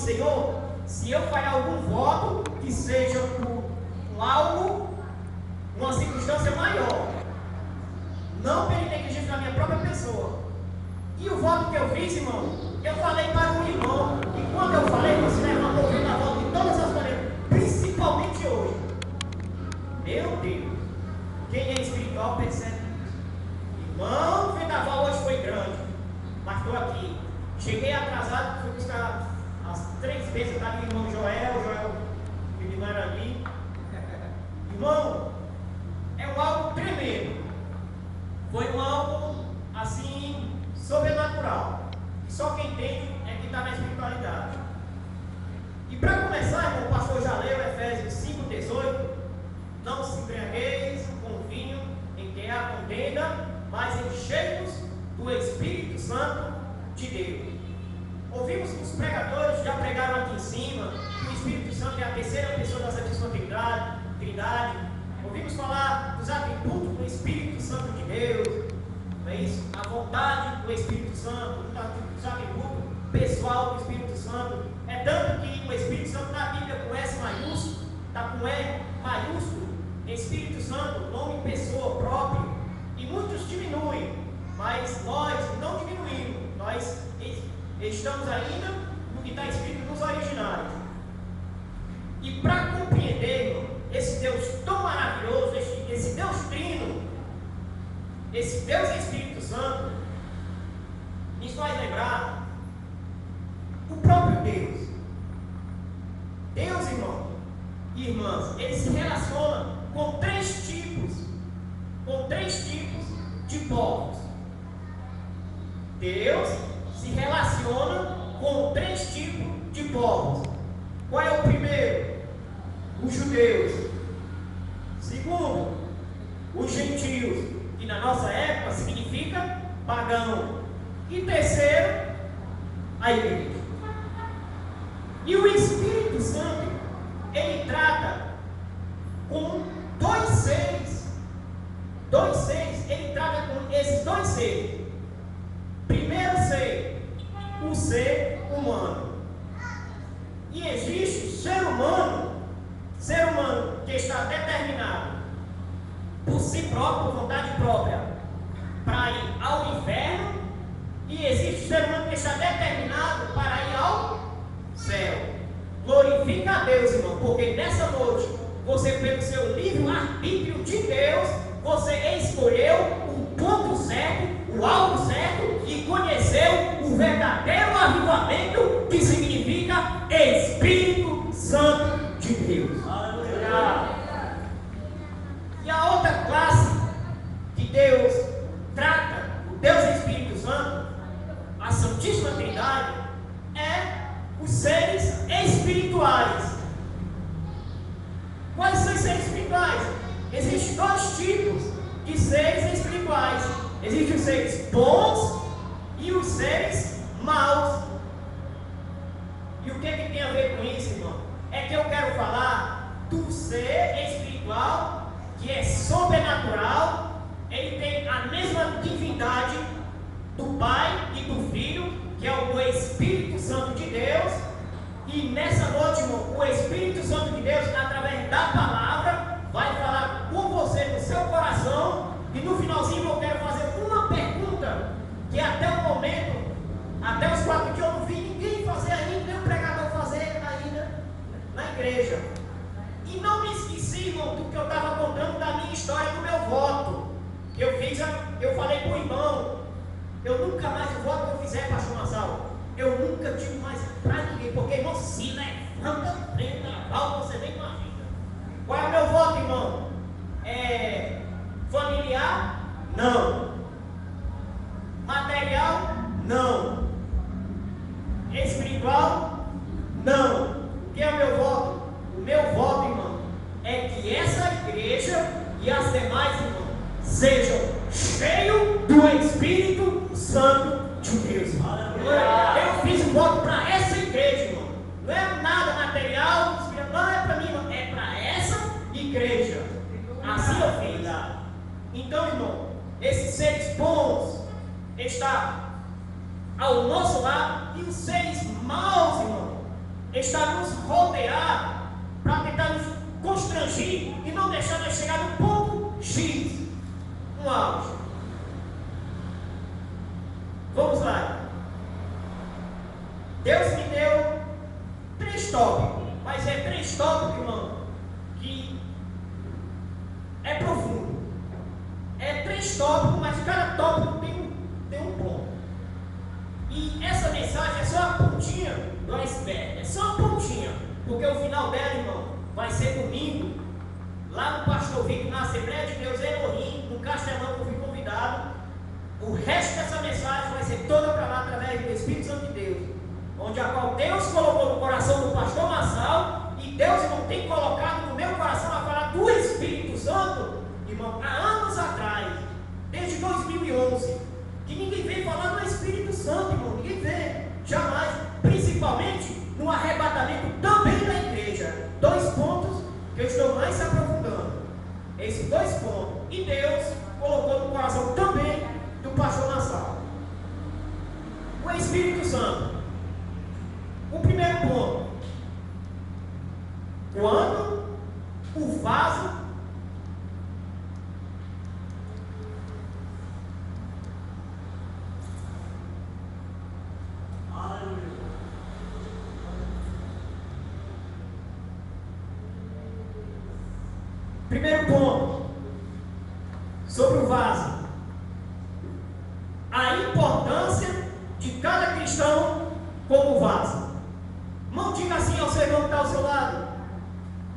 Senhor, se eu falhar algum voto, que seja por algo, uma circunstância maior, não pela negligência da minha própria pessoa. E o voto que eu fiz, irmão, eu falei para um irmão, e quando eu falei, você levantou o na volta de todas as maneiras, principalmente hoje. Meu Deus, quem é espiritual percebe isso. Irmão, o vendaval hoje foi grande, mas estou aqui. Cheguei atrasado, fui buscar as 3 vezes, está ali o irmão Joel, ele não era ali. Irmão, é um algo tremendo. Foi um algo assim, sobrenatural. E só quem entende é que está na espiritualidade. E para começar, irmão, o pastor já leu Efésios 5,18. Não se embriagueis com vinho em que há contenda, mas enchei-vos do Espírito Santo de Deus. Ouvimos que os pregadores já pregaram aqui em cima que o Espírito Santo é a terceira pessoa da Santíssima Trindade. Ouvimos falar dos atributos do Espírito Santo de Deus, não é isso? A vontade do Espírito Santo, dos atributos pessoal do Espírito Santo. É tanto que o Espírito Santo na Bíblia com S maiúsculo, está com E maiúsculo. Espírito Santo, nome pessoa próprio. E muitos diminuem, mas nós não diminuímos. Nós estamos ainda no que está escrito nos originais. E para compreender, irmão, esse Deus tão maravilhoso, esse Deus trino, esse Deus Espírito Santo, nos faz lembrar o próprio Deus. Deus, irmão e irmãs, ele se relaciona com três tipos de povos. Deus se relaciona com 3 tipos de povos. Qual é o primeiro? Os judeus. Segundo, os gentios, que na nossa época significa pagão. E terceiro, a igreja. E o Espírito Santo, ele trata com 2 seres. 2 seres, ele trata com esses 2 seres. Primeiro ser, o ser humano. E existe ser humano que está determinado por si próprio, por vontade própria, para ir ao inferno. E existe ser humano que está determinado para ir ao céu. Glorifica a Deus, irmão, porque nessa noite, você, pelo seu livre-arbítrio de Deus, você escolheu o ponto certo, o alvo certo, e conheceu o verdadeiro avivamento, que significa Espírito Santo de Deus. Aleluia. E a outra classe que Deus trata, o Deus Espírito Santo, a Santíssima Trindade, é os seres espirituais. Quais são os seres espirituais? Existem 2 tipos de seres espirituais. Existem os seres bons e os seres maus. E o que tem a ver com isso, irmão? É que eu quero falar do ser espiritual, que é sobrenatural. Ele tem a mesma divindade do Pai e do Filho, que é o Espírito Santo de Deus. E nessa noite, irmão, o Espírito Santo de Deus, através da palavra, vai falar com você no seu coração. E no finalzinho eu quero fazer uma pergunta que até o momento, até os 4 dias, eu não vi ninguém fazer ainda, nem o pregador fazer ainda na igreja. E não me esqueci, irmão, do que eu estava contando da minha história, do meu voto. Eu falei para o irmão, eu nunca mais, o voto que eu fizer, pastor Massal, eu nunca tive mais para ninguém, porque, irmão, se levanta, prenda, você nem imagina. Qual é o meu voto, irmão? É familiar? Não. Material? Não. Espiritual? Não. O que é o meu voto? O meu voto, irmão, é que essa igreja e as demais, irmão, sejam cheios do Espírito Santo de Deus. Eu fiz um voto para essa igreja, irmão. Não é nada material, não é para mim, irmão. É para essa igreja. Assim eu fiz. Então, irmão, esses seres bons estão ao nosso lado, e os seres maus, irmão, está nos rodear para tentar nos constrangir e não deixar nós chegar no ponto X, no auge. Vamos lá. Deus me deu 3 tópicos, mas é 3 tópicos, irmão, que é profundo. É 3 tópicos, mas cada tópico tem um ponto. E essa mensagem é só a pontinha do iceberg, é só a pontinha, porque o final dela, irmão, vai ser domingo, lá no Pastor Vitor, na Assembleia de Deus Elohim, no Castelão, que eu fui convidado. O resto dessa mensagem vai ser toda para lá, através do Espírito Santo de Deus, onde a qual Deus colocou no coração do pastor Massal, e Deus não tem colocado no meu coração a falar do Espírito Santo, irmão, há anos atrás, desde 2011, que ninguém vem falar do Espírito Santo, irmão, ninguém vê, jamais, principalmente no arrebatamento também da igreja. 2 pontos que eu estou mais se aprofundando, esses 2 pontos, e Deus colocou no coração também do pastor Massal. O Espírito Santo. O primeiro ponto: quando o vaso primeiro ponto sobre o vaso, a importância de cada cristão como vaso. Irmão, diga assim ao seu irmão que está ao seu lado: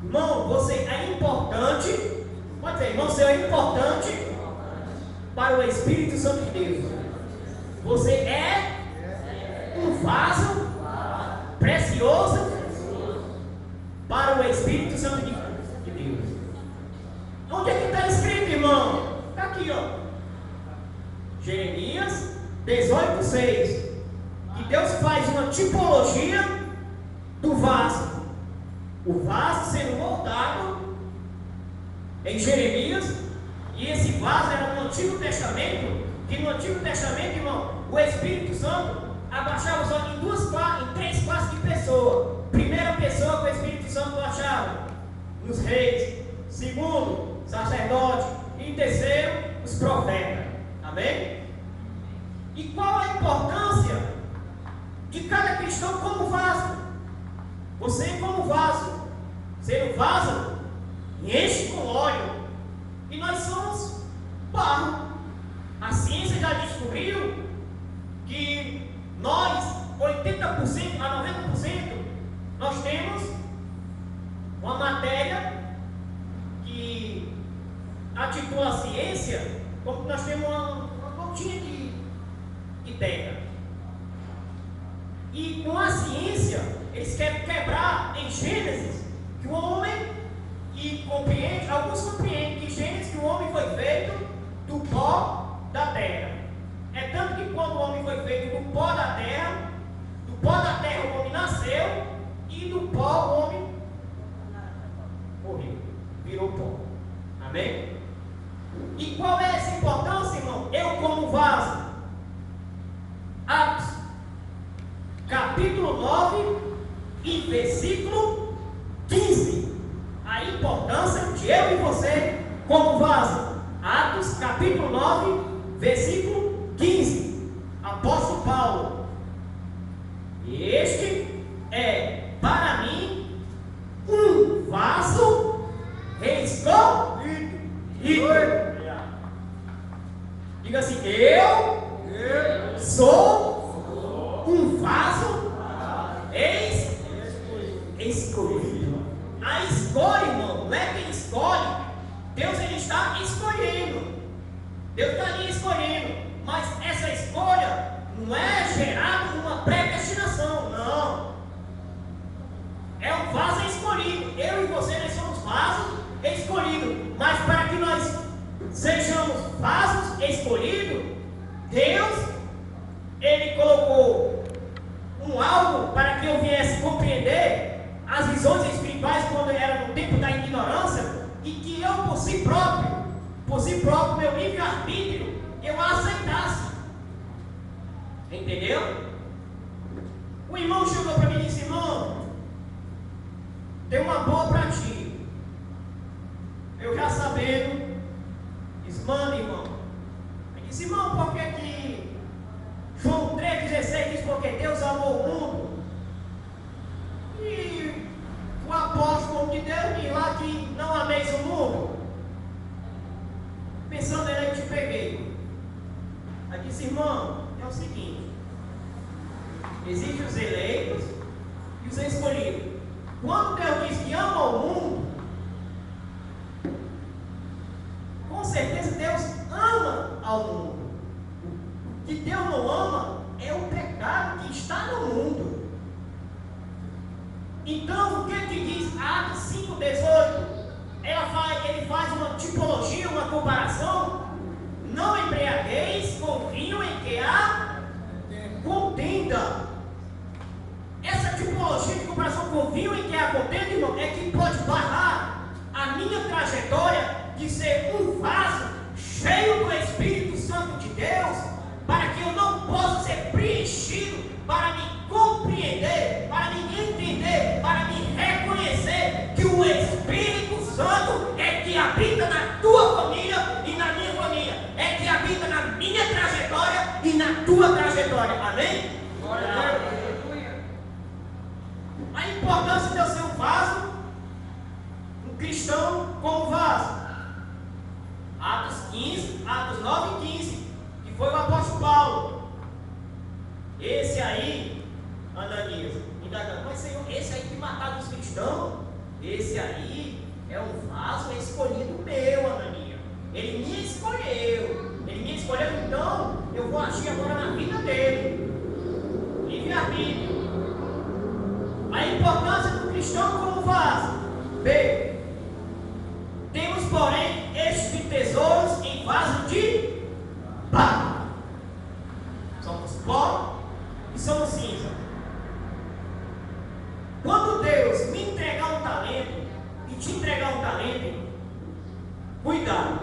irmão, você é importante. Pode dizer, irmão, você é importante para o Espírito Santo de Deus. Você é um vaso precioso para o Espírito Santo de Deus. Onde é que está escrito, irmão? Está aqui, ó. Jeremias 18:6. Que Deus faz uma tipologia do vaso. O vaso sendo moldado em Jeremias. E esse vaso era no Antigo Testamento. Que no Antigo Testamento, irmão, o Espírito Santo abaixava os olhos em 3 classes de pessoa. Primeira pessoa que o Espírito Santo baixava nos reis. Segundo, sacerdote. E terceiro, os profetas. Amém? E qual a importância de cada cristão como vaso? Você como vaso. Ser um vaso, enche com óleo. E nós somos barro. A ciência já descobriu que nós, 80% a 90%, nós temos uma matéria que atitula a ciência como que nós temos uma gotinha de terra. E com a ciência, eles querem quebrar em Gênesis que o homem, e compreende, alguns compreendem que Gênesis, que o homem foi feito do pó da terra. É tanto que quando o homem foi feito do pó da terra o homem nasceu, e do pó o homem morreu, virou pó. Amém? E qual é essa importância, irmão? Eu como vaso. Atos, capítulo 9 e versículo 15. A importância de eu e você como vaso. Atos, capítulo 9, versículo 15. Apóstolo Paulo: este é para mim um vaso escolhido. Diga assim: eu sou um vaso escolhido. A escolha, irmão, não é quem escolhe. Deus, ele está escolhendo. Deus está ali escolhendo. Mas essa escolha não é gerada numa predestinação, não. É um vaso escolhido. Eu e você, nós somos vasos escolhidos. Mas para que nós sejamos vasos escolhidos, Deus, ele colocou algo para que eu viesse compreender as visões espirituais quando era no tempo da ignorância, e que eu, por si próprio, meu livre-arbítrio, eu a aceitasse. Entendeu? O irmão chegou para mim e disse: irmão, tem uma boa para ti. Eu já sabendo, diz, manda, irmão. Ele disse, irmão, por que que João 3,16 diz, porque Deus amou o mundo? E o apóstolo de Deus diz lá que não ameis o mundo. Pensando nele, eu te peguei. Aí disse, irmão, é o seguinte: existem os eleitos e os escolhidos. Quando Deus diz que ama o mundo, com certeza Deus ama ao mundo. O que Deus não ama é o pecado que está no mundo. Então, o que diz Atos 5,18? Ele faz uma tipologia, uma comparação. Não embriagueis com vinho em que há contenda. Essa tipologia de comparação com vinho em que há contenda, irmão, é que pode barrar a minha trajetória de ser um vaso cheio do Espírito Santo de Deus, para que eu não possa ser preenchido, para me compreender, para me entender, para me reconhecer que o Espírito Santo é que habita na tua família e na minha família, é que habita na minha trajetória e na tua trajetória. Amém? Glória a Deus. A importância de eu ser um vaso, um cristão como vaso. Atos 9 e 15, que foi o apóstolo Paulo. Esse aí, Ananias, indagando, mas Senhor, esse aí que mataram os cristãos, esse aí é um vaso escolhido meu, Ananias. Ele me escolheu, então eu vou agir agora na vida dele. Livre-arbítrio. A importância do cristão como vaso. B. Temos, porém, estes tesouros em vaso de barro. Somos pó e somos cinza. Quando Deus me entregar um talento e te entregar um talento, cuidado.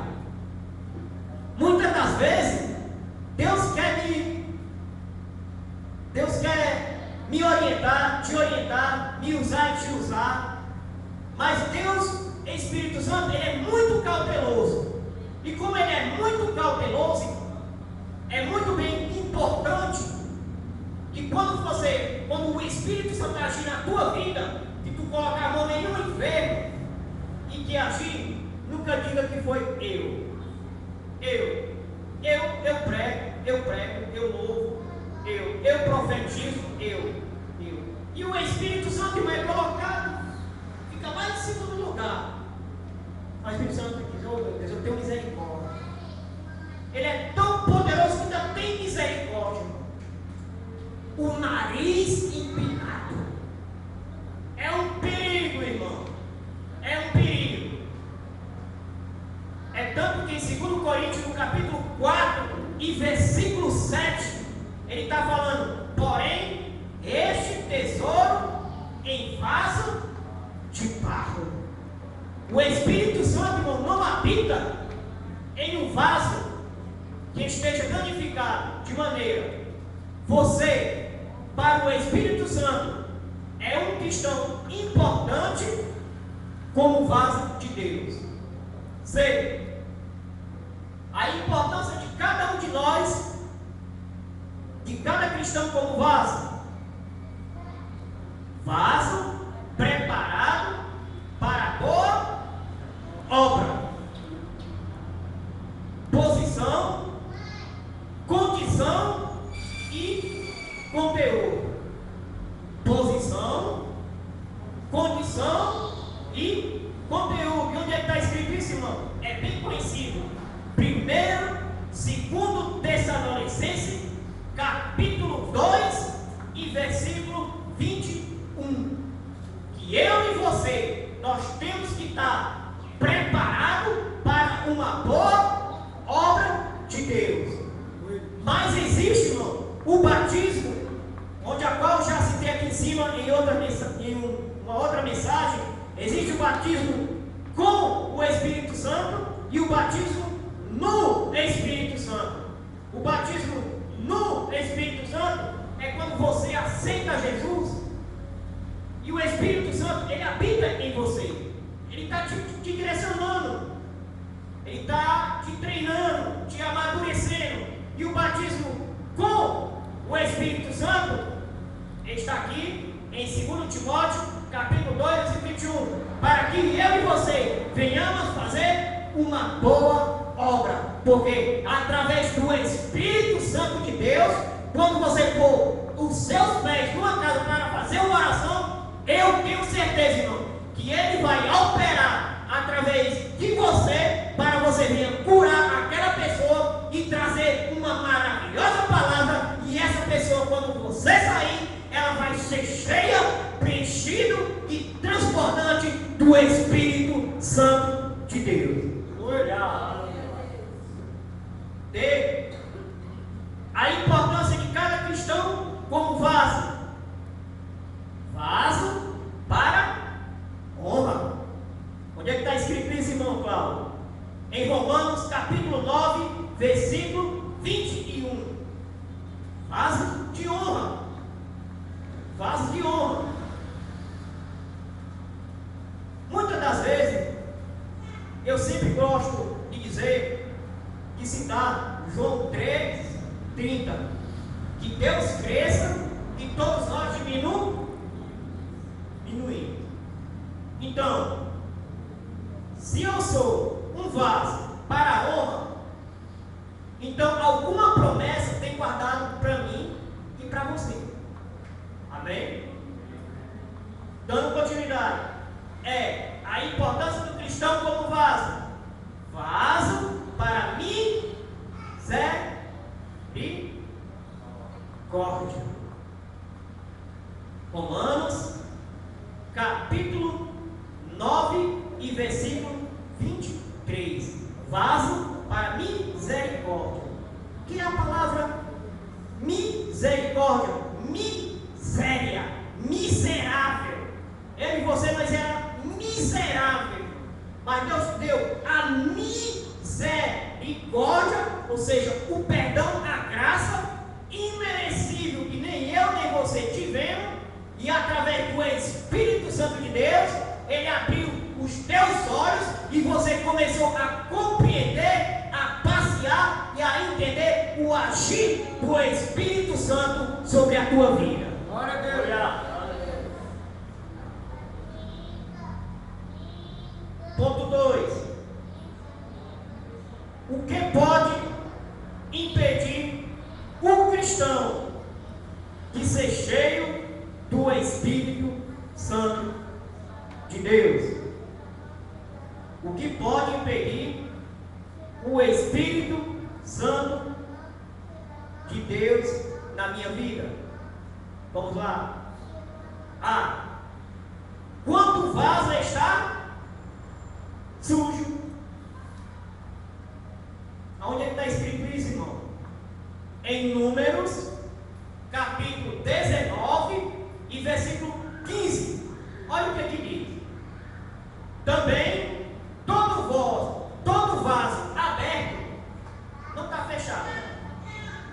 Muitas das vezes Deus quer me orientar, te orientar, me usar e te usar. Mas Deus, Espírito Santo, ele é muito cauteloso. E como ele é muito cauteloso, é muito bem importante que quando o Espírito Santo agir na tua vida, que tu colocar a mão em um enfermo e que agir, nunca diga que foi eu prego, eu louvo, eu profetizo, eu. E o Espírito Santo é colocado, fica lá em segundo lugar. O Espírito Santo diz, oh meu Deus, eu tenho misericórdia. Ele é tão poderoso que ainda tem misericórdia. O nariz empinado é um perigo, irmão. É um perigo. É tanto que em 2 Coríntios, no capítulo 4 e versículo 7, ele está falando, porém, este tesouro em vaso de barro. O Espírito Santo, irmão, não habita em um vaso que esteja danificado, de maneira. Você, para o Espírito Santo, é um cristão importante como vaso de Deus. C. A importância de cada um de nós, de cada cristão como vaso. Vaso preparado para a boa obra. Posição, condição e conteúdo. Posição, condição e conteúdo. E onde é que está escrito isso, irmão? É bem conhecido. 2 Tessalonicenses, capítulo 2 e versículo 21. Que eu e você, nós temos que estar preparados para uma boa obra de Deus. Mas existe, irmão, o batismo, onde a qual já citei aqui em cima em uma outra mensagem. Existe o batismo com o Espírito Santo e o batismo no Espírito Santo. O batismo no Espírito Santo é quando você aceita Jesus E o Espírito Santo, ele habita em você. Ele está te direcionando. Ele está te treinando, te amadurecendo. E o batismo com o Espírito Santo está aqui em 2 Timóteo, capítulo 2, versículo 21. Para que eu e você venhamos fazer uma boa obra. Porque através do Espírito Santo de Deus, quando você pôr os seus pés numa casa para fazer uma oração, eu tenho certeza, irmão, que Ele vai operar através de você, para você vir curar aquela pessoa e trazer uma maravilhosa palavra. E essa pessoa, quando você sair, ela vai ser cheia, preenchida e transbordante do Espírito Santo de Deus. D. A importância de cada cristão como vaso. Vaso para honra. Onde é que está escrito isso, irmão Cláudio? Em Romanos capítulo 9, versículo 21. Vaso de honra. Vaso de honra. Muitas das vezes, eu sempre gosto de dizer, de citar João 3:30, que Deus cresça e todos nós diminuímos. Então, se eu sou um vaso para a honra, então alguma promessa tem guardado para mim e para você. Amém? Dando continuidade, a importância do cristão como vaso. Vaso para misericórdia. Romanos capítulo 9 e versículo 23. Vaso para misericórdia. Que é a palavra misericórdia? Miséria, miserável. Eu e você, nós era miserável, mas Deus deu a misericórdia, ou seja, o perdão, a graça imerecível que nem eu nem você tivemos, e através do Espírito Santo de Deus, Ele abriu os teus olhos e você começou a compreender, a passear e a entender o agir do Espírito Santo sobre a tua vida. Glória a Deus. Ponto 2. O que pode impedir o cristão de ser cheio do Espírito Santo de Deus? O que pode impedir o Espírito Santo de Deus na minha vida? Vamos lá. Quando o vaso está sujo. Onde é que está escrito isso, irmão? Em Números, capítulo 19 e versículo 15. Olha o que diz. Também, todo vaso aberto, não está fechado.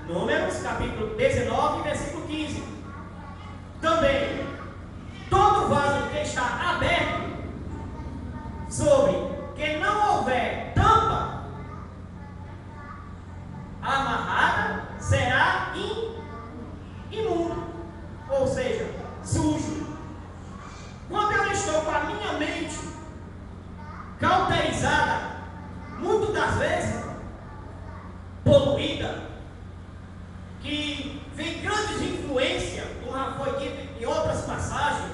Números, capítulo 19 e versículo 15. Também, todo vaso que está aberto, sobre que não houver tampa amarrada, será imundo, ou seja, sujo. Quando eu estou com a minha mente cauterizada, muitas das vezes poluída, que vem grandes influências, como já foi dito em outras passagens,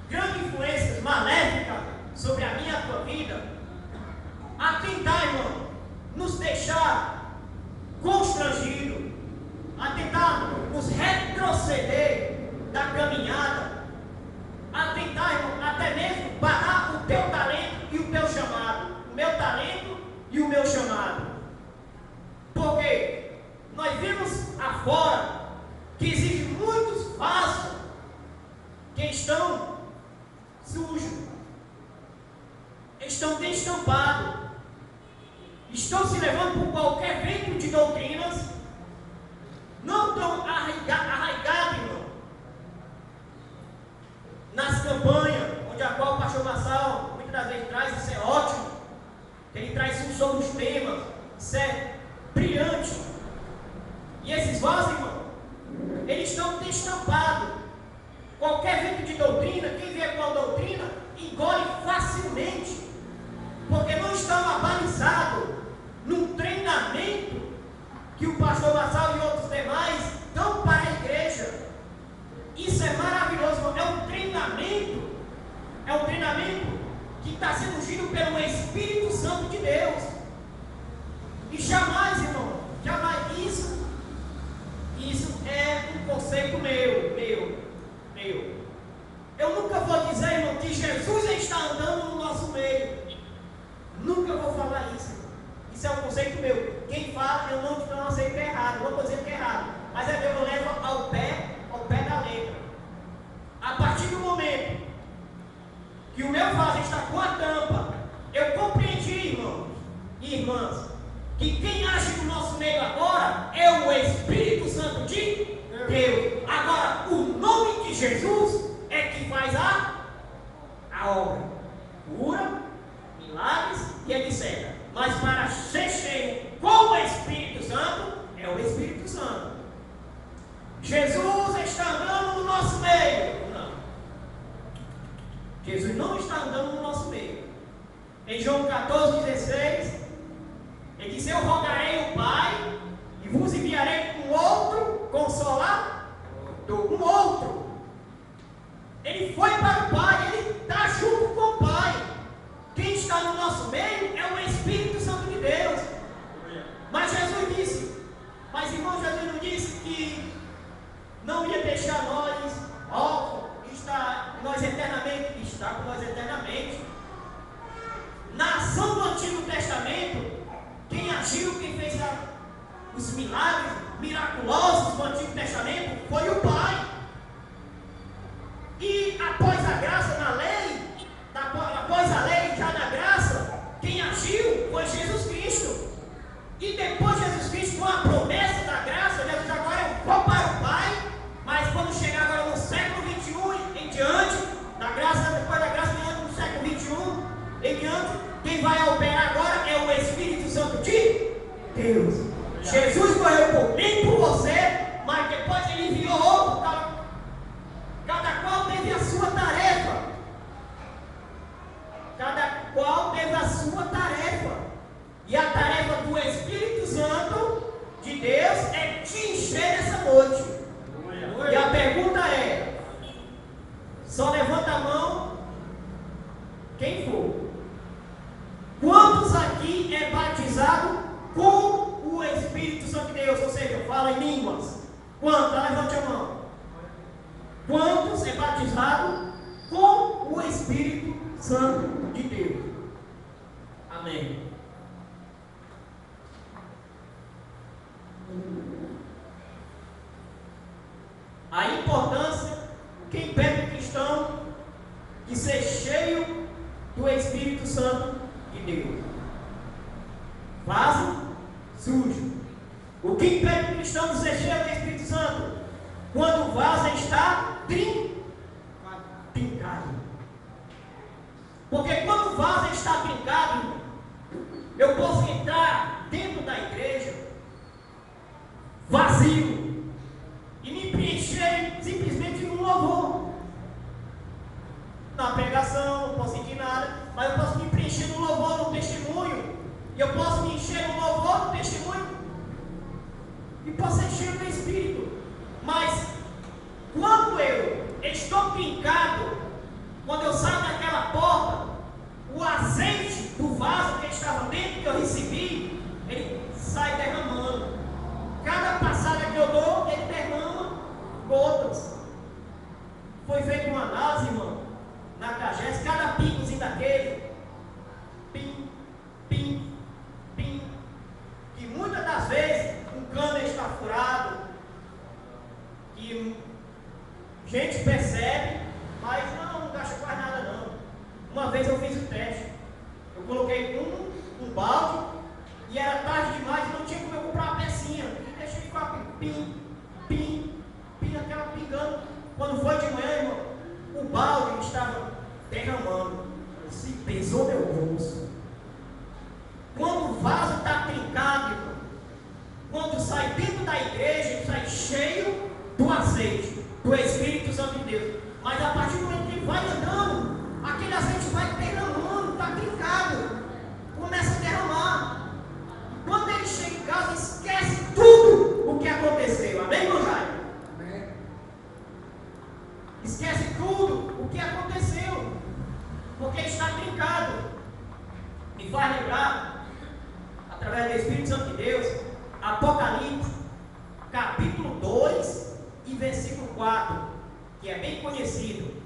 grandes influências maléficas sobre a minha tua vida, a tentar, irmão, nos deixar constrangidos, a tentar nos retroceder da caminhada, a tentar, irmão, até mesmo barrar o teu talento e o teu chamado, o meu talento e o meu chamado. Porque nós vimos afora que existem muitos vasos que estão sujos, estão destampados, estão se levando por qualquer vento de doutrinas, não estão arraigados, irmão, nas campanhas, onde a qual o pastor Marçal muitas das vezes traz, isso é ótimo. Ele traz isso sobre os temas, isso é brilhante. E esses vasos, irmão, eles estão destampados. Qualquer vento de doutrina, quem vier com a doutrina, engole facilmente, porque não estão abalizados num treinamento que o pastor Marçal e outros demais dão para a igreja. Isso é maravilhoso, irmão. É um treinamento que está sendo ungido pelo Espírito Santo de Deus. E jamais, irmão, jamais isso é um conceito meu. Eu nunca vou dizer, irmão, que Jesus está andando no nosso meio. Nunca vou falar isso, irmão. Isso é um conceito meu. Quem fala, eu não aceito errado. Não estou dizendo que é errado. Mas é que eu levo ao pé da letra. A partir do momento que o meu vaso está com a tampa, eu compreendi, irmãos e irmãs, que quem age no nosso meio agora é o Espírito Santo de Deus. Agora, o nome de Jesus é que faz a obra. Cura, milagres e etc. Mas para ser cheio com o Espírito Santo, é o Espírito Santo. Jesus está andando no nosso meio. Não. Jesus não está andando no nosso meio. Em João 14,16, ele diz: eu rogarei o Pai e vos enviarei um outro consolador. Um outro. Ele foi para o Pai, ele está junto com o Pai. Quem está no nosso meio é o Espírito Santo de Deus. Mas Jesus disse, irmão, Jesus não disse que não ia deixar nós órfãos, está com nós eternamente. Na ação do Antigo Testamento, quem agiu, quem fez os milagres miraculosos do Antigo Testamento foi o Pai. E após a graça na lei, após a lei já na graça, quem agiu foi Jesus Cristo. E depois de Jesus Cristo, com a promessa da graça, Jesus agora eu vou para o Pai. Mas quando chegar agora no século 21 em diante, depois da graça no século 21 em diante, quem vai operar agora é o Espírito Santo de Deus. Jesus morreu por mim, por você, mas depois ele enviou outro. Cada qual teve a sua tarefa. E a tarefa do Espírito Santo de Deus é te encher essa noite. E a pergunta é: só levanta a mão quem for. Quantos aqui é batizado com o Espírito Santo de Deus? Ou seja, fala em línguas. Quantos? Levante a mão. Quantos é batizado com o Espírito Santo de Deus? Amém. A importância, quem pede o cristão, de ser cheio do Espírito Santo de Deus. Vaso sujo. O que impede o cristão de ser cheio do Espírito Santo? Quando o vaso está trincado. Porque quando o vaso está trincado, eu posso entrar dentro da igreja vazio e me preencher simplesmente num louvor. Na pregação, não posso sentir nada, mas eu posso me preencher no louvor, no testemunho. E eu posso me encher no louvor, no testemunho. E posso ser cheio do Espírito. Mas quando eu estou trincado, quando eu saio daquela porta, o azeite do vaso que estava dentro, que eu recebi, ele sai derramando. Cada passada que eu dou, ele derrama gotas. Foi feita uma análise, irmão, na CAGES, cada picozinho daquele, pim, pim, pim, que muitas das vezes um cano está furado, que derramando. Se pesou meu bolso. Quando o vaso está trincado, irmão, quando sai dentro da igreja, ele sai cheio do azeite, do Espírito Santo de Deus. Mas a partir do momento que ele vai andando, aquele azeite vai derramando, está trincado, começa a derramar. Quando ele chega em casa, esquece tudo o que aconteceu. Amém, irmão Jair? Amém. Esquece tudo o que aconteceu, porque está trincado. Me faz lembrar, através do Espírito Santo de Deus, Apocalipse, capítulo 2 e versículo 4, que é bem conhecido.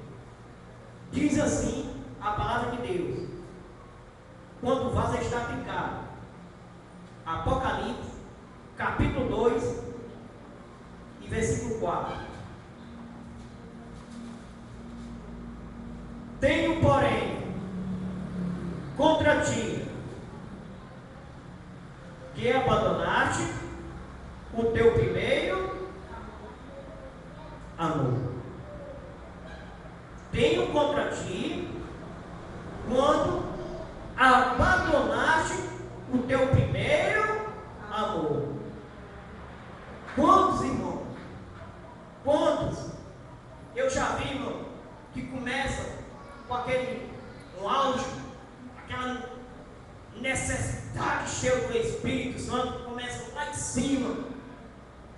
Diz assim a palavra de Deus: quando o vaso está trincado. Apocalipse, capítulo 2 e versículo 4. Tenho, porém, contra ti que abandonaste o teu primeiro amor. Tenho contra ti quando abandonaste o teu primeiro amor. Quantos, irmão? Quantos? Eu já vi, irmão, que começa com aquele auge, aquela necessidade cheia do Espírito Santo, começa lá em cima,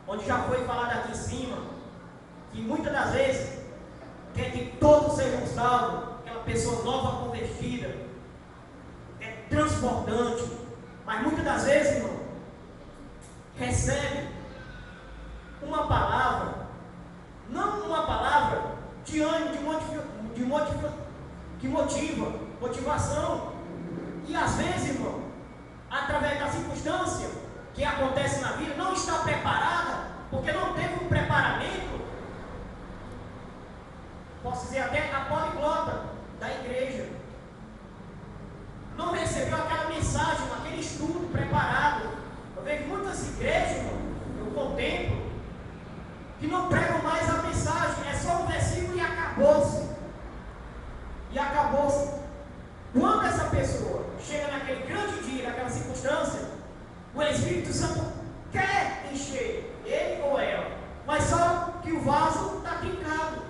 onde já foi falado aqui em cima, que muitas das vezes quer que todos sejam salvos, aquela pessoa nova convertida, é transportante, mas muitas das vezes, irmão, recebe uma palavra, não uma palavra de ânimo, que motiva, motivação, e às vezes, irmão, através da circunstância que acontece na vida, não está preparada, porque não teve um preparamento, posso dizer até a poliglota da igreja, não recebeu aquela mensagem, aquele estudo preparado. Eu vejo muitas igrejas, irmão, eu contemplo, que não pregam mais a mensagem, é só um versículo e acabou-se. E acabou-se. Quando essa pessoa chega naquele grande dia, naquela circunstância, o Espírito Santo quer encher ele ou ela, mas só que o vaso está trincado.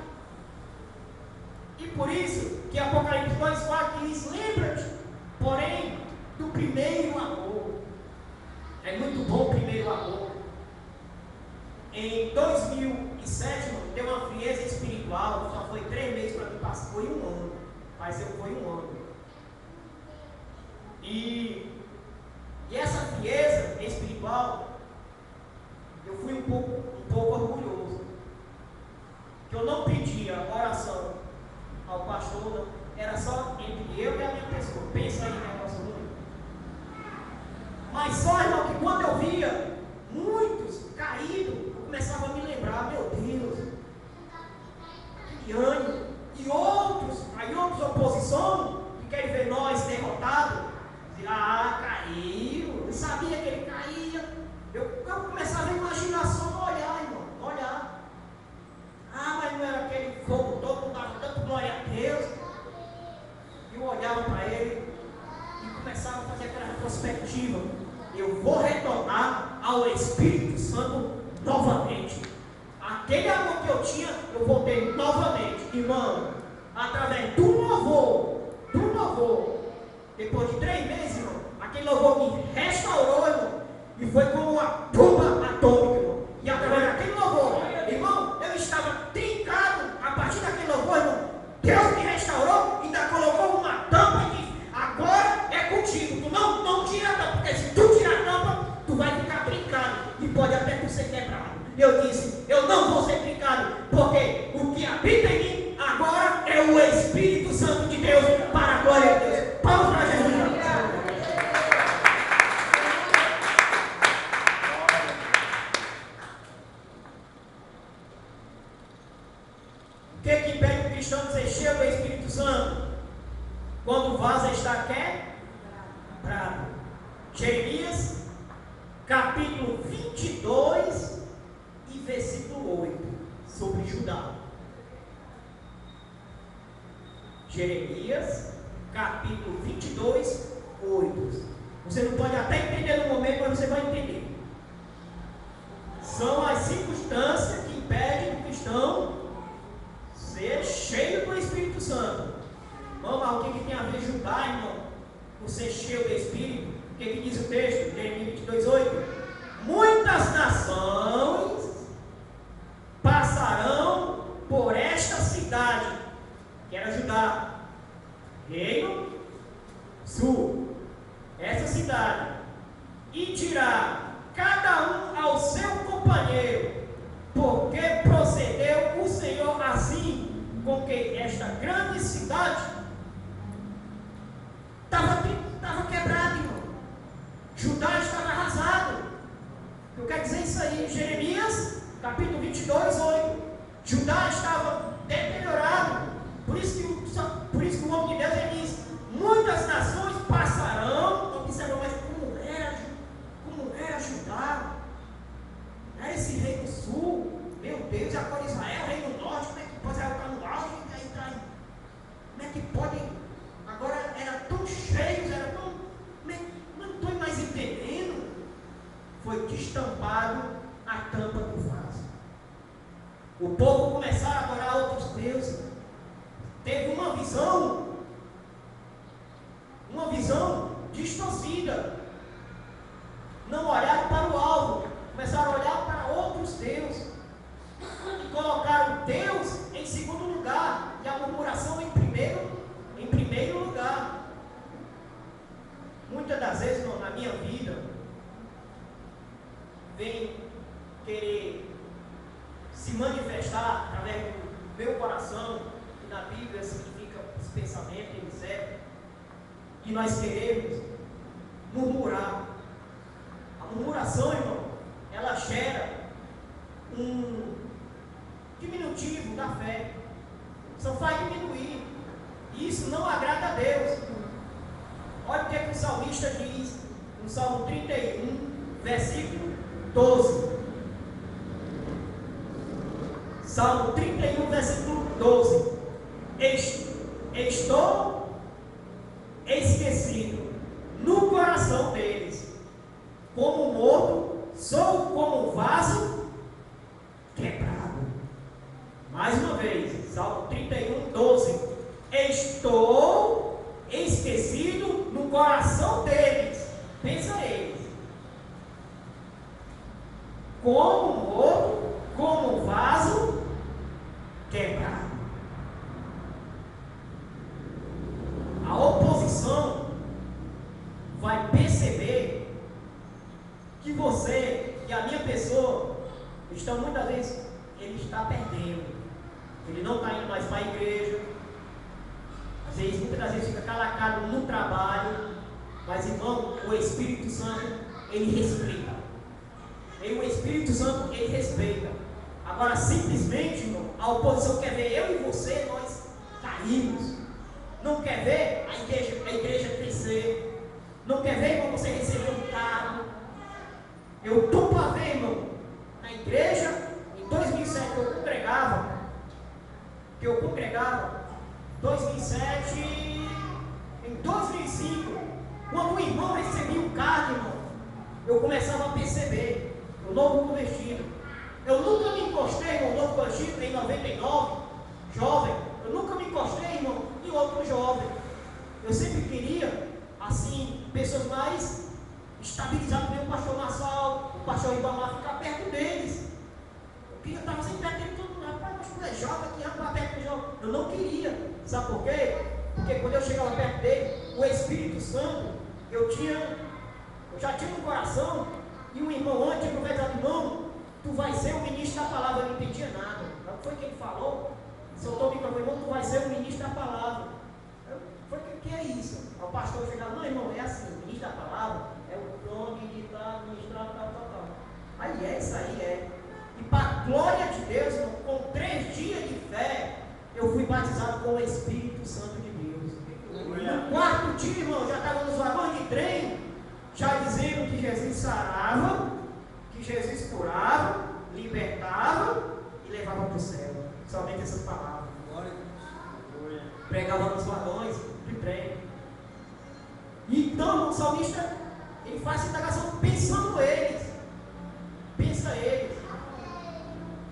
E por isso que Apocalipse 2,4 diz: lembra-te, porém, do primeiro amor. É muito bom o primeiro amor. Em 2007, deu uma frieza espiritual, só foi 3 meses para mim passar, foi 1 ano, mas foi 1 ano. E essa frieza espiritual, eu fui um pouco orgulhoso, que eu não pedia oração ao pastor, não, era só entre eu e a minha pessoa. Pensa aí, negócio ruim. Mas só, irmão, que quando eu via muitos caídos, eu começava a me lembrar: meu Deus, que ânimo. E outros oposição, que querem ver nós derrotados, dizem: ah, caiu, eu sabia que ele caía. Eu começava a imaginação, olhar, irmão, olhar. Ah, mas não era aquele fogo todo, não dava tanto glória a Deus. Eu olhava para ele e começava a fazer aquela retrospectiva: eu vou retornar ao Espírito Santo novamente. Aquele amor que eu tinha, eu vou ter novamente. Irmão, através do louvor, depois de 3 meses, irmão, aquele louvor me restaurou, irmão, e foi como uma bomba atômica, irmão. E através daquele louvor, irmão, eu estava trincado. A partir daquele louvor, irmão, Deus me restaurou e ainda colocou uma tampa e disse: agora é contigo. Tu não tira a tampa, porque se tu tirar a tampa, tu vai ficar trincado e pode até tu ser quebrado. Eu disse: eu não vou ser trincado, porque o que habita em mim agora é o Espírito Santo de Deus, para a glória de Deus. Palmas para Jesus. O que impede o cristão de ser cheio do Espírito Santo? Quando o vaso está quebrado. Jeremias, capítulo 22 e versículo 8, sobre Judá. Jeremias, capítulo 22, 8. Você não pode até entender no momento, mas você vai entender. São as circunstâncias que impedem o cristão ser cheio do Espírito Santo. Vamos lá, o que tem a ver Judá, irmão? Por ser cheio do Espírito. O que diz o texto? Jeremias 22, 8. Muitas nações passarão por esta cidade, que era Judá, reino sul, essa cidade, e dirá cada um ao seu companheiro, porque procedeu o Senhor assim com que esta grande cidade estava quebrada, irmão. Judá estava arrasado. Eu quero dizer isso aí, Jeremias, capítulo 22, 8. Judá estava deteriorado. Por isso que o homem de Deus ele diz: muitas nações passarão. Observa, mas como era Judá? Era esse reino sul. Meu Deus, agora Israel, reino norte. Como é que pode estar no auge? Como é que pode? Agora era tão cheios, era tão. Não estou mais entendendo. Foi destampado a tampa do vaso. O povo começaram a adorar outros deuses. Teve uma visão distorcida. Não olharam para o alvo, começaram a olhar para outros deuses e colocaram Deus em segundo lugar e a murmuração em primeiro lugar. Muitas das vezes na minha vida vem querer se manifestar através do meu coração, que na Bíblia significa esse pensamento, etc. E nós queremos murmurar. A murmuração, irmão, ela gera um diminutivo da fé. Só faz diminuir. E isso não agrada a Deus. Olha o que o salmista diz no Salmo 31, versículo 12. Salmo 31, versículo 12. Estou esquecido no coração deles, como morto, sou como um vaso quebrado. Mais uma vez, Salmo 31, 12. Estou esquecido no coração deles. Pensa eles. Como morto, como vaso quebrado. A oposição vai perceber que você e a minha pessoa estão muitas vezes, ele está perdendo. Ele não está indo mais para a igreja. Às vezes, muitas das vezes fica calacado no trabalho. Mas, irmão, o Espírito Santo, ele respeita. E o Espírito Santo, ele respeita. Agora, simplesmente, irmão, a oposição quer ver eu e você, nós caímos. Não quer ver a igreja crescer. Não quer ver, irmão, você receber um carro. Eu estou para ver, irmão, na igreja, em 2007, que eu congregava, 2007, em 2005, quando o irmão recebia um carro, irmão, eu começava a perceber o novo convertido. Eu nunca me encostei, irmão, novo convertido em 99, jovem. Eu nunca me encostei, irmão, em outro jovem. Eu sempre queria, assim, pessoas mais estabilizadas, como o pastor Nassau, o pastor Ribamar, ficar perto deles. Eu queria estar sempre perto de todo mundo. Rapaz, mas tu é jovem aqui, rapaz, perto de jovem. Eu não queria. Sabe por quê? Porque quando eu chegava perto dele, o Espírito Santo, eu já tinha no coração, e um irmão antes, o profeta, irmão, tu vai ser o ministro da palavra. Eu não entendia nada. Não foi que ele falou? Soltou o microfone, irmão, tu vai ser o ministro da palavra. Foi o que é isso? O pastor chegava, não, irmão, é assim, o ministro da palavra é o nome de tal, ministrar, tal. Aí é, isso aí é. E para a glória de Deus, irmão, com 3 dias de fé, eu fui batizado com o Espírito Santo de Deus. No 4º dia, irmão, já estava nos vagões de trem, já dizendo que Jesus sarava, que Jesus curava, libertava e levava para o céu. Somente essas palavras. pegava nos vagões de trem. Então o salmista, ele faz essa indagação pensando eles. Pensa eles.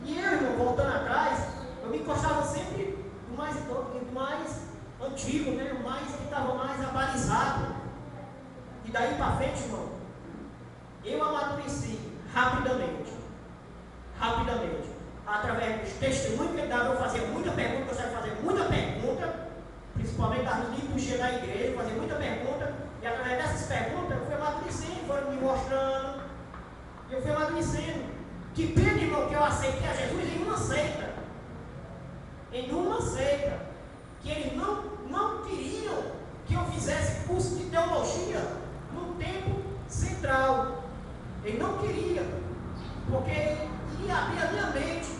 E eu, irmão, voltando atrás, eu me encostava sempre do mais antigo, né? O mais que estava mais abalizado. E daí para frente, irmão, eu amadureci rapidamente. Através dos testemunhos que ele dava, eu fazia muita pergunta, eu gostava de fazer muita pergunta, principalmente das liturgias da igreja, eu fazia muita pergunta, e através dessas perguntas eu fui amadurecendo, foram me mostrando, e eu fui amadurecendo. Que pena, irmão, que eu aceitei a Jesus em uma seita. Que eles não queriam que eu fizesse curso de teologia no tempo central. Ele não queria, porque iria abrir a minha mente.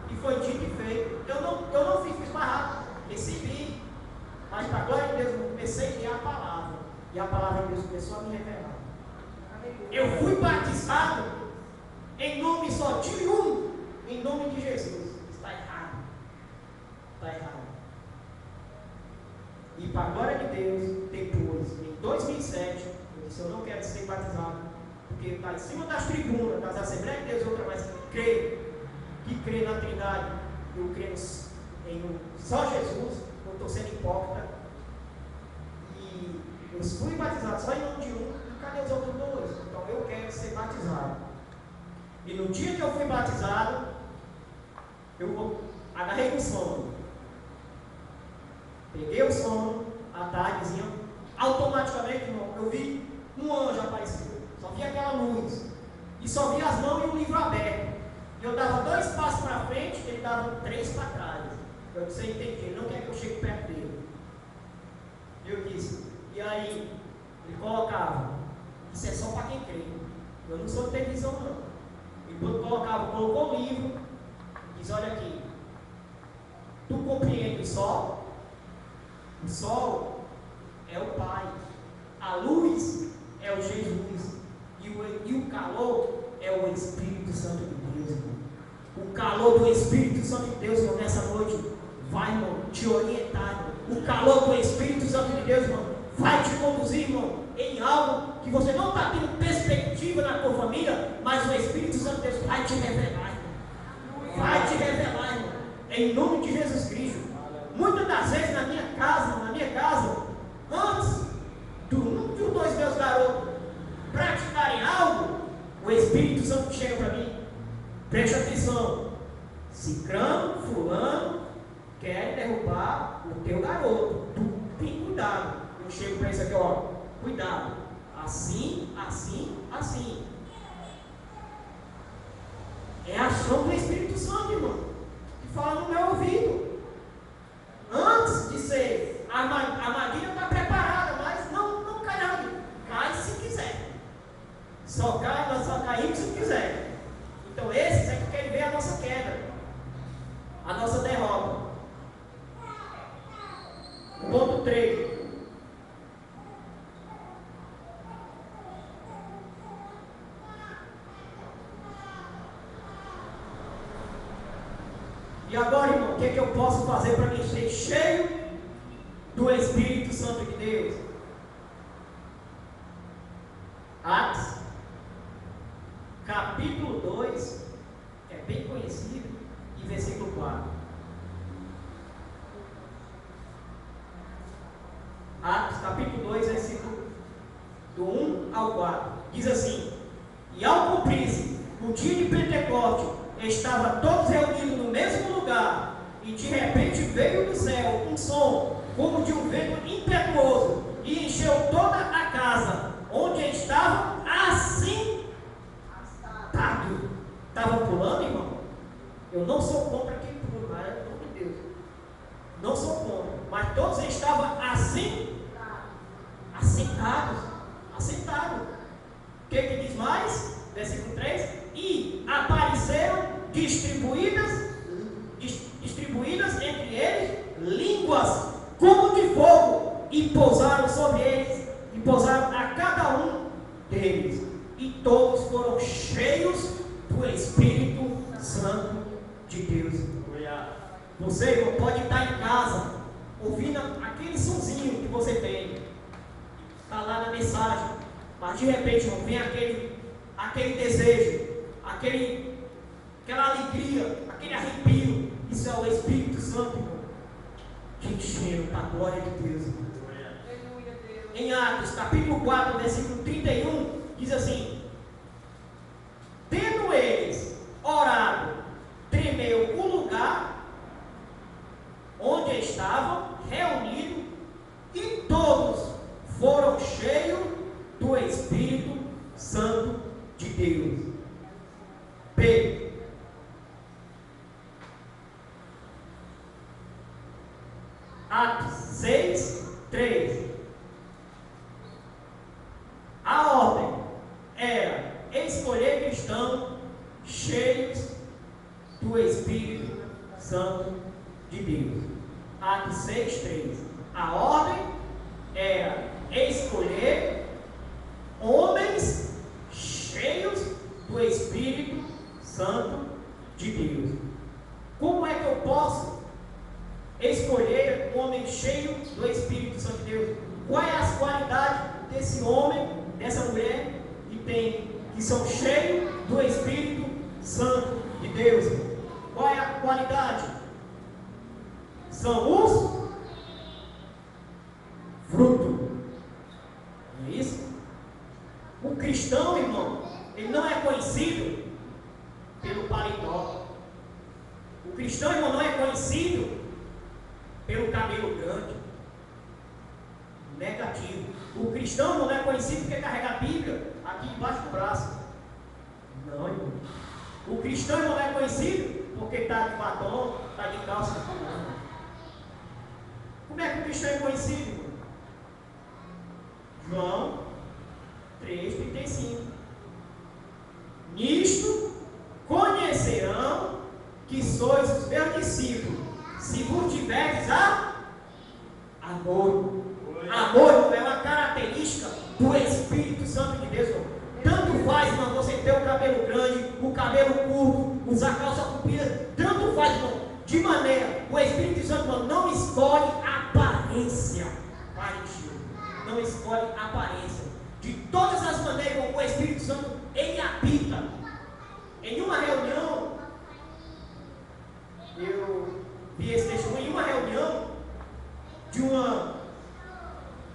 E foi dito e feito. Eu não fiz barraco, recebi. Mas para a glória de Deus, eu comecei a ler a palavra. E a palavra de Deus começou a me revelar. Eu fui batizado em nome só de um, em nome de Jesus. Está errado. E para a glória de Deus, depois, em 2007, eu disse: eu não quero ser batizado, porque está em cima das tribunas, das Assembleias de Deus, outra mais que crê na Trindade, eu creio em só Jesus, eu estou sendo hipócrita. E eu fui batizado só em nome de um, e cadê os outros dois? Então eu quero ser batizado. E no dia que eu fui batizado, eu agarrei o sono. Peguei o sono, à tardezinha, automaticamente, irmão, eu vi um anjo aparecer. Só vi aquela luz. E só vi as mãos e um livro aberto. E eu dava 2 passos para frente, ele dava 3 para trás. Eu disse: entendi, ele não quer que eu chegue perto dele. E eu disse: e aí? Ele colocava: isso é só para quem crê. Eu não sou de televisão, não. Ele colocou o livro, diz: olha aqui, tu compreende o sol? O sol é o Pai, a luz é o Jesus, e o calor é o Espírito Santo de Deus, irmão. O calor do Espírito Santo de Deus, irmão, nessa noite vai, irmão, te orientar, irmão. O calor do Espírito Santo de Deus, irmão, vai te conduzir, irmão, em algo que você não está tendo perspectiva na tua família, mas o Espírito Santo de Deus vai te revelar, irmão. Vai te revelar, irmão, em nome de Jesus Cristo. Muitas das vezes na minha casa, antes de um dos 2 meus garotos praticarem algo, o Espírito Santo chega para mim: preste atenção, ciclano, fulano quer derrubar o teu garoto, tu tem cuidado. Eu chego para isso aqui, ó, cuidado, assim. É a ação do Espírito Santo, irmão, que fala no meu ouvido. Antes de ser, a armadilha está preparada, mas não cai. Cai se quiser. Nós só caímos se quiser. Então esses é que querem ver a nossa queda, a nossa derrota. Ponto 3. E agora, irmão, o que é que eu posso fazer para me ser cheio do Espírito Santo de Deus? Atos, capítulo 2, que é bem conhecido, e versículo 4. Atos, capítulo 2, versículo do 1 ao 4. Diz assim: e ao cumprir-se o dia de Pentecostes, estavam todos reunidos no mesmo lugar, e de repente veio do céu um som, como de um vento impetuoso, e encheu toda a casa, onde estavam assentados. Estavam pulando, irmão? Eu não sou contra quem pula, mas é o nome de Deus. Não sou contra, mas todos estavam assentados. O que diz mais? Versículo 3: e apareceram distribuídas entre eles línguas como de fogo, e pousaram sobre eles, e pousaram a cada um deles, e todos foram cheios do Espírito Santo de Deus. Você, irmão, pode estar em casa, ouvindo aquele sonzinho que você tem, está lá na mensagem, mas de repente, irmão, vem aquele desejo, aquela alegria, aquele arrepio. Isso é o Espírito Santo, irmão, te enchendo para a glória de Deus, irmão. Em Atos, capítulo 4, versículo 31, diz assim: tendo eles orado, tremeu o lugar onde estavam reunidos, e todos foram cheios do Espírito Santo de Deus. B. Atos 6, 3. A ordem era escolher cristãos cheios do Espírito Santo de Deus. Atos 6, 3. A ordem era escolher homens cheios do Espírito Santo de Deus. Como é que eu posso escolher um homem cheio do Espírito Santo de Deus? Quais as qualidades desse homem, dessa mulher que são cheios do Espírito Santo de Deus? Qual é a qualidade? São os frutos. Não é isso? O cristão, irmão, ele não é conhecido pelo paletó. O cristão, irmão, não é conhecido pelo cabelo grande. Negativo. O cristão não é conhecido porque carrega a Bíblia aqui debaixo do braço. Não, irmão. O cristão não é conhecido porque está de batom, está de calça. Não. Como é que o cristão é conhecido, irmão? João 3,35. Nisto conhecerão que sois os meus discípulos, se vos tiverdes amor. Amor é uma característica do Espírito Santo de Deus. Tanto faz, irmão, você ter o cabelo grande, o cabelo curto, usar calça comprida. Tanto faz, irmão, de maneira, o Espírito Santo, irmão, não escolhe aparência para encher. Não escolhe aparência. De todas as maneiras, irmão, o Espírito Santo, ele habita. Em uma reunião, eu vi esse testemunho, em uma reunião de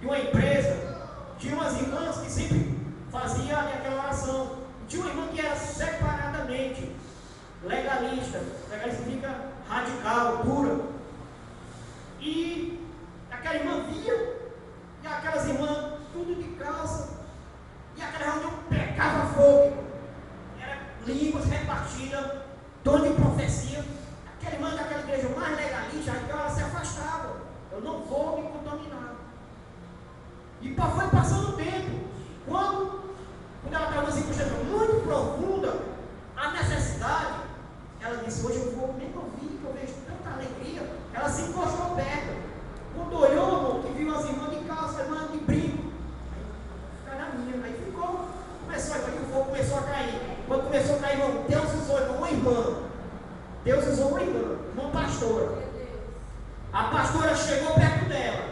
uma empresa, tinha umas irmãs que sempre faziam aquela oração. Tinha uma irmã que era separadamente legalista significa radical, dura. E aquela irmã via, e aquelas irmãs tudo de calça, e aquela reunião pegava fogo. Era línguas repartidas, dono de profecia. Aquela irmã daquela igreja mais legalista, ela se afastava. Eu não vou me contaminar. E foi passando o tempo. Quando ela estava numa circunstância muito profunda, a necessidade, ela disse: hoje eu vou nem ouvir, que eu vejo tanta alegria. Ela se encostou perto. Quando olhou, irmão, que viu as irmãs de calça, irmãs de brinco. Aí fica na minha. Aí ficou. Começou, aí o fogo começou a cair. Quando começou a cair, irmão, Deus usou, irmão, uma irmã. Deus usou uma irmã, uma pastora. A pastora chegou perto dela.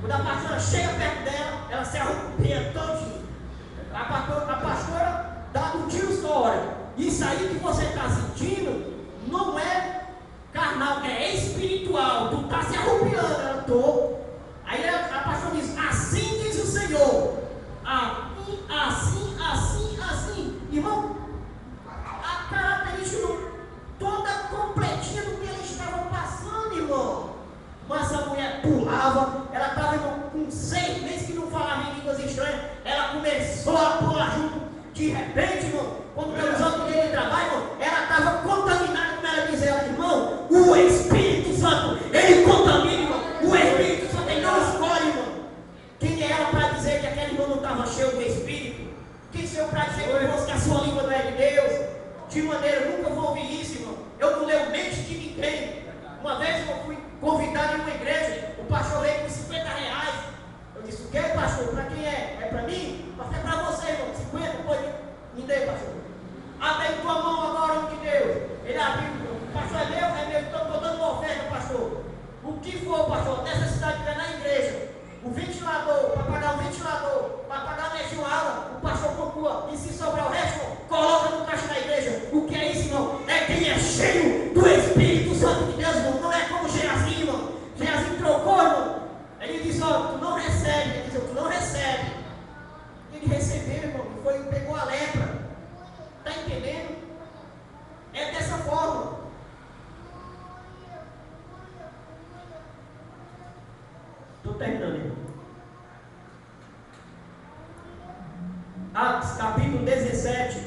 Quando a pastora chega perto dela, ela se arrepia todinha. A pastora dá um tiro história. Isso aí que você está sentindo não é carnal, é espiritual. Tu está se arrupiando. Ela tô. Aí a pastora diz: assim diz o Senhor. Assim. Irmão, a característica toda completinha do que eles estavam passando, irmão. Mas a mulher pulava, ela estava, irmão, com 6 meses que não falava em línguas estranhas, ela começou a pular junto. De repente, irmão, quando Deus usou o dia de trabalho, irmão, ela estava contaminada, como ela diz, irmão, o Espírito Santo, ele contamina, irmão. O Espírito Santo, ele não escolhe, irmão. Quem é ela para dizer que aquele irmão não estava cheio do Espírito? Quem sou eu para dizer que a sua língua não é de Deus? De maneira, eu nunca vou ouvir isso, irmão. Eu não leio mente de ninguém. Uma vez eu fui convidado em uma igreja, o pastor veio com 50 reais. Eu disse: o que, pastor? Para quem é? É para mim? Pastor, é para você, irmão. 50? Pode me dê, pastor. Abre aí tua mão agora, homem de Deus. Ele abriu: pastor, é meu? É meu. Estou dando uma oferta, pastor. O que for, pastor? Necessidade Estou terminando, irmão. Atos capítulo 17.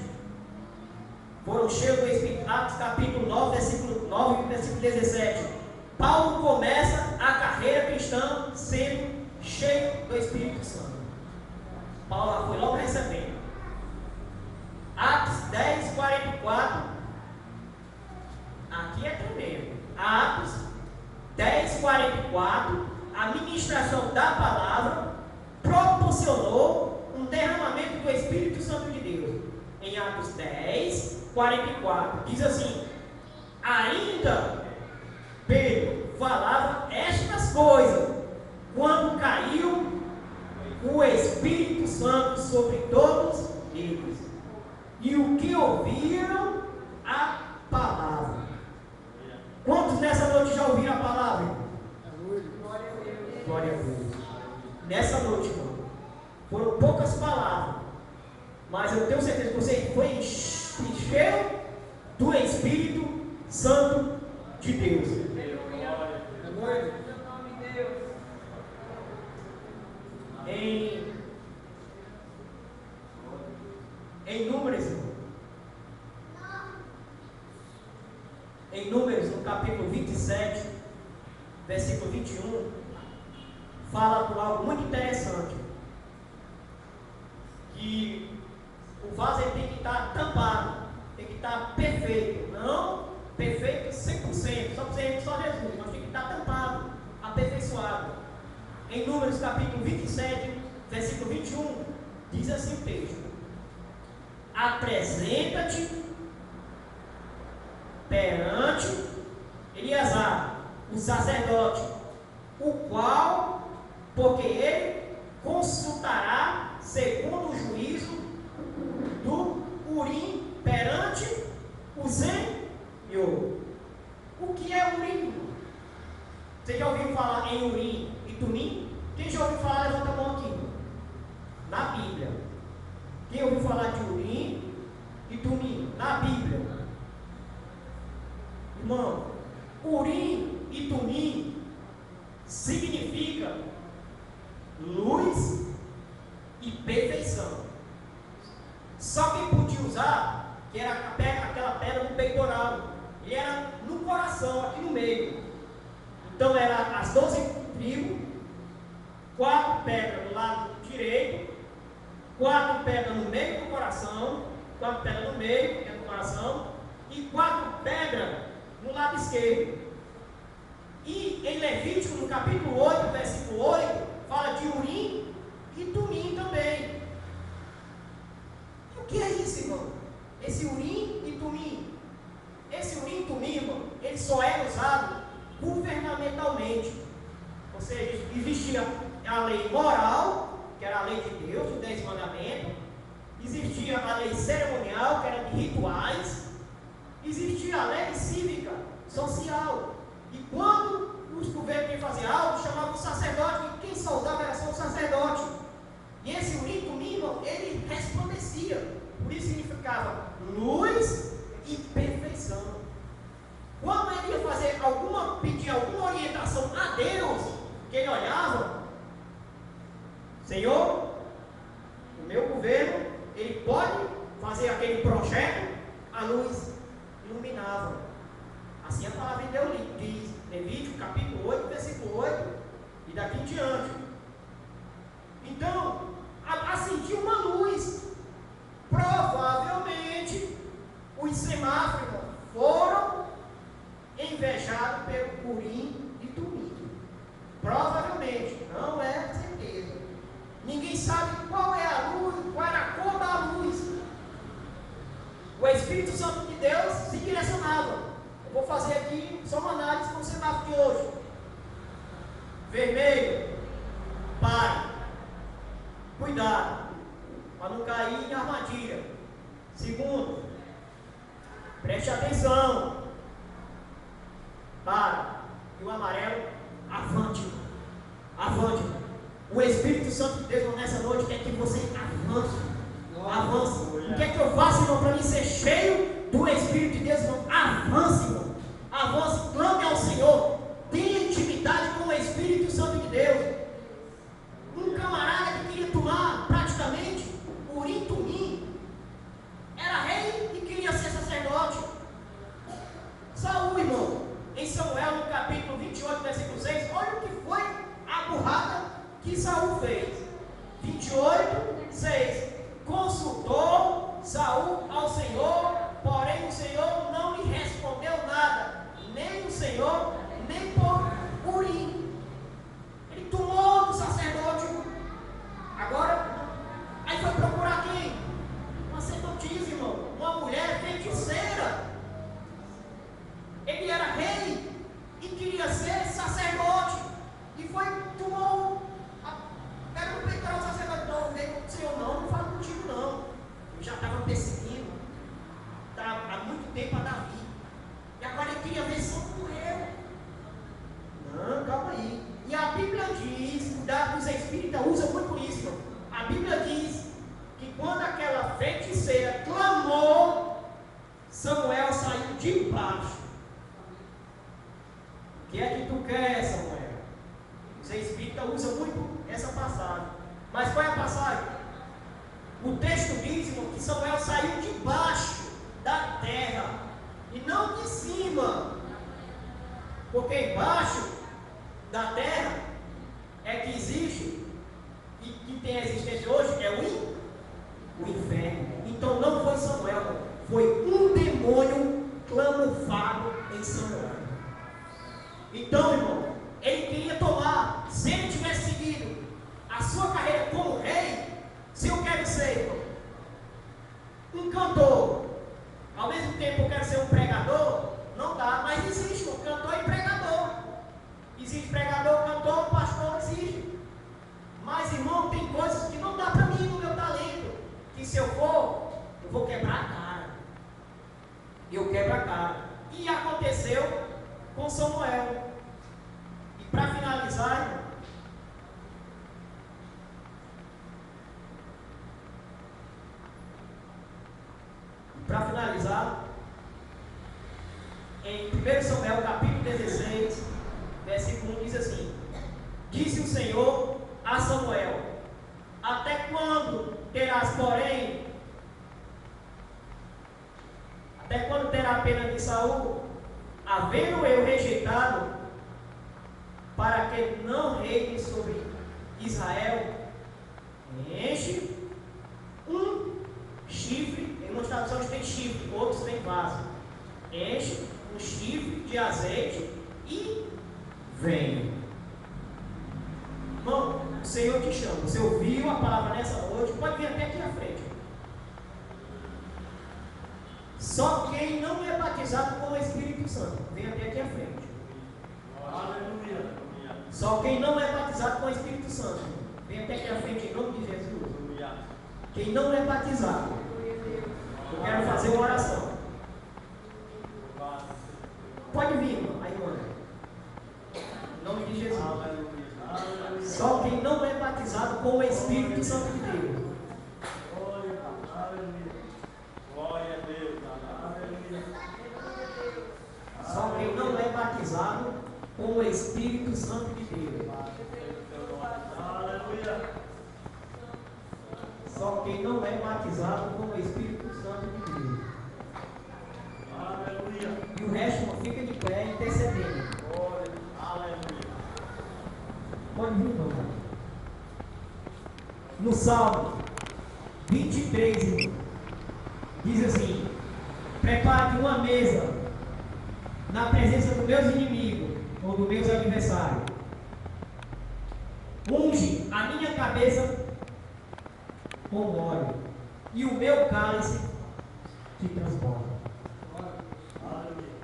Foram cheios do Espírito. Atos capítulo 9, versículo 9 e versículo 17. Paulo começa a carreira cristã sendo cheio do Espírito Santo. Paulo foi logo recebendo. Atos 10, 44. Aqui é tremendo. Atos 10, 44. A ministração da palavra proporcionou um derramamento do Espírito Santo de Deus. Em Atos 10, 44. Diz assim: ainda Pedro falava estas coisas quando caiu o Espírito Santo sobre todos eles, e o que ouviram a palavra. Quantos nessa noite já ouviram a palavra? Glória a Deus. Nessa noite, irmão, foram poucas palavras, mas eu tenho certeza que você foi cheio do Espírito Santo de Deus. Em Números, no capítulo 27, versículo 21, fala por algo muito interessante, que o vaso tem que estar tampado, tem que estar perfeito, não perfeito 100%, só Jesus, mas tem que estar tampado, aperfeiçoado. Em Números capítulo 27, versículo 21, diz assim o texto: apresenta-te perante Eleazar, o sacerdote, o qual, porque ele consultará segundo o juízo do Urim perante o Senhor. O que é Urim? Você já ouviu falar em Urim e Tumim? Quem já ouviu falar, levanta a mão aqui. Na Bíblia. Quem ouviu falar de Urim e Tumim? Na Bíblia. Irmão, Urim e Tumim significa luz e perfeição. Só quem podia usar, que era aquela pedra no peitoral, e era no coração, aqui no meio. Então era as 12 tribos, 4 pedras do lado direito, 4 pedras no meio do coração, 4 pedras no meio, que é do coração, e 4 pedras no lado esquerdo. E em Levítico, no capítulo 8, versículo 8, fala de Urim e Tumim também. E o que é isso, irmão? Esse Urim e Tumim. Esse Urim e Tumim, irmão, ele só é usado governamentalmente. Ou seja, existia a lei moral, que era a lei de Deus, os 10 mandamentos. Existia a lei cerimonial, que era de rituais. Existia a lei cívica, social. E quando os governos queriam fazer algo, chamavam o sacerdote, e quem soldava era só o sacerdote. E esse Urim e Tumim, ele resplandecia. Por isso significava luz e perfeição. Quando ele ia pedir alguma orientação a Deus, que ele olhava: Senhor, o meu governo, ele pode fazer aquele projeto, a luz iluminava. Assim a palavra de Deus diz, Levítico capítulo 8, versículo 8, e daqui em diante. Então, acendia uma luz. Provavelmente os semáforos foram invejados pelo Urim e Tumim. Provavelmente, não é certeza. Ninguém sabe qual é a luz, qual era a cor da luz. O Espírito Santo de Deus se direcionava. Eu vou fazer aqui só uma análise com o semáforo de hoje. Vermelho, pare. Cuidado, para não cair em armadilha. Segundo, preste atenção. Para. E o amarelo, avante. Avante. O Espírito Santo de Deus nessa noite quer que você avance. Avance. O que é que eu faço, irmão, para mim ser cheio do Espírito de Deus, irmão? Avance, irmão. Avance, clame ao Senhor. Tenha intimidade com o Espírito Santo de Deus. que Saul fez? 28:6. Consultou Saul ao Senhor, porém o Senhor não lhe respondeu nada, nem o Senhor, nem por Urim. Ele tomou do sacerdote. Agora, aí foi procurar quem? Uma sacerdotisa, irmão, uma mulher feiticeira. Ele era rei e queria ser sacerdote. E foi, tomou. Era no peito do sacerdote. Não, veio com o Senhor, não fala contigo, não. Eu já estava perseguindo há muito tempo a Davi. E agora ele queria ver Samuel. Não, calma aí. E a Bíblia diz, os espíritas usam muito isso, irmão. A Bíblia diz que quando aquela feiticeira clamou, Samuel saiu de baixo. O que é que tu quer, Samuel? Os espíritas usam muito essa passagem. Mas qual é a passagem? O texto diz, irmão, que Samuel saiu de baixo da terra e não de cima. Porque embaixo da terra é que existe e que tem a existência hoje, é o inferno. Então não foi Samuel, foi um demônio clamufado em Samuel. Então, irmão, ele queria tomar, se ele tivesse seguido a sua carreira como rei, se eu quero ser, irmão, um cantor, ao mesmo tempo eu quero ser um pregador, não dá, mas existe um cantor e pregador. Existe pregador, cantor, pastor, existe. Mas, irmão, tem coisas que não dá para mim no meu talento, que se eu for, eu vou quebrar a cara. Eu quebro a cara. E aconteceu com Samuel. E para finalizar, irmão, em 1 Samuel capítulo 16, versículo 1 diz assim: disse o Senhor a Samuel: até quando terás, porém, até quando terá pena de Saul, havendo eu rejeitado, para que não reine sobre Israel? Enche um chifre, em umas traduções tem chifre, outros tem vaso. Enche um chifre de azeite e vem. Irmão, o Senhor te chama. Você ouviu a palavra nessa noite, pode vir até aqui à frente. Só quem não é batizado com o Espírito Santo, vem até aqui à frente. Aleluia. Só quem não é batizado com o Espírito Santo, vem até aqui à frente em nome de Jesus. Quem não é batizado, eu quero fazer uma oração. Pode vir, irmão. Aí, mano. Em nome de Jesus. Só quem não é batizado com o Espírito Santo de Deus. Glória a Deus. Só quem não é batizado com o Espírito Santo de Deus. Só quem não é batizado com o Espírito Santo de Deus. Aleluia. E o resto, irmão, fica de pé intercedendo. Aleluia. Pode vir, irmão. No Salmo 23, irmão, diz assim: prepare uma mesa na presença dos meus inimigos ou dos meus adversários. Unge a minha cabeça com óleo, e o meu cálice te transborda.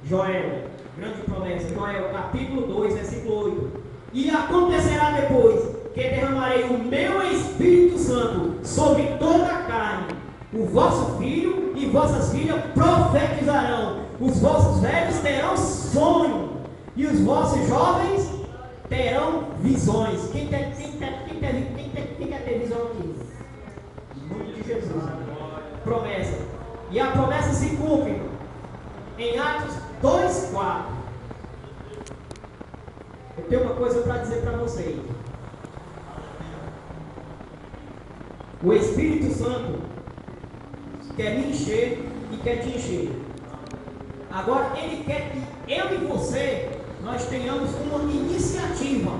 Joel, grande promessa, Joel, capítulo 2, versículo 8. E acontecerá depois que derramarei o meu Espírito Santo sobre toda a carne. O vosso filho e vossas filhas profetizarão, os vossos velhos terão sonho, e os vossos jovens terão visões. Quem quer ter visão aqui? Em nome de Jesus. Promessa. E a promessa se cumpre em Atos 2:4. Eu tenho uma coisa para dizer para vocês. O Espírito Santo quer me encher e quer te encher. Agora ele quer que eu e você nós tenhamos uma iniciativa.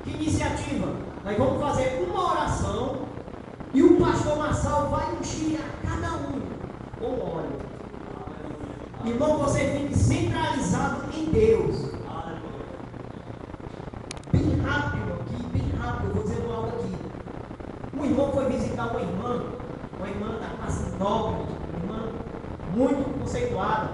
Que iniciativa? Nós vamos fazer uma oração e o pastor Marçal vai ungir a cada um com óleo. Irmão, você fique centralizado em Deus. Bem rápido aqui, bem rápido, eu vou dizer algo aqui. Um irmão foi visitar uma irmã da classe nobre, uma irmã muito conceituada.